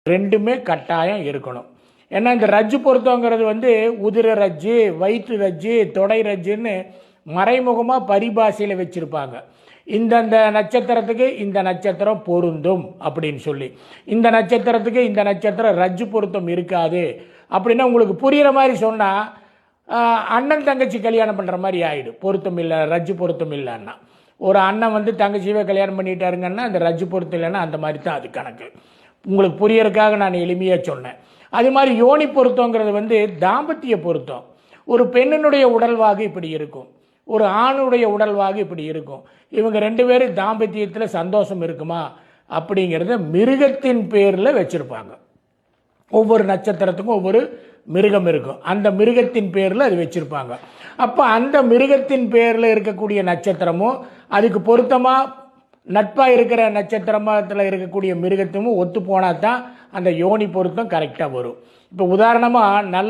ரெண்டுமே கட்டாயம் இருக்கணும். ஏன்னா இந்த ரஜ்ஜு பொருத்தங்கிறது உதிர ரஜ்ஜு, வயிற்று ரஜ்ஜு, தொடை ரஜ்ஜுன்னு மறைமுகமாக பரிபாஷையில் வச்சுருப்பாங்க. இந்தந்த நட்சத்திரத்துக்கு இந்த நட்சத்திரம் பொருந்தும் அப்படின்னு சொல்லி, இந்த நட்சத்திரத்துக்கு இந்த நட்சத்திரம் ரஜ்ஜு பொருத்தம் இருக்காது அப்படின்னா உங்களுக்கு புரிகிற மாதிரி சொன்னால் அண்ணன் தங்கச்சி கல்யாணம் பண்ணுற மாதிரி ஆகிடும். பொருத்தம் இல்லை, ரஜ்ஜு பொருத்தம் இல்லைன்னா. ஒரு அண்ணன் தங்கச்சியவே கல்யாணம் பண்ணிட்டாருங்கன்னா அந்த ரஜ்ஜு பொருத்தம் இல்லைன்னா அந்த மாதிரி தான் அது கணக்கு. உங்களுக்கு புரியறதுக்காக நான் எளிமையாக சொன்னேன். அது மாதிரி யோனி பொருத்தங்கிறது தாம்பத்திய பொருத்தம். ஒரு பெண்ணினுடைய உடல்வாகு இப்படி இருக்கும், ஒரு ஆணுடைய உடல்வாகு இப்படி இருக்கும். இவங்க ரெண்டு பேரும் தாம்பத்தியத்தில் சந்தோஷம் இருக்குமா அப்படிங்கிறத மிருகத்தின் பேரில் வச்சுருப்பாங்க. ஒவ்வொரு நட்சத்திரத்துக்கும் ஒவ்வொரு மிருகம் இருக்கும், அந்த மிருகத்தின் பேரில் அது வச்சுருப்பாங்க. அப்போ அந்த மிருகத்தின் பேரில் இருக்கக்கூடிய நட்சத்திரமும் அதுக்கு பொருத்தமாக நட்பாக இருக்கிற நட்சத்திரத்தில் இருக்கக்கூடிய மிருகத்தும் ஒத்து போனால் தான் அந்த யோனி பொருத்தம் கரெக்டாக வரும். இப்போ உதாரணமாக நல்ல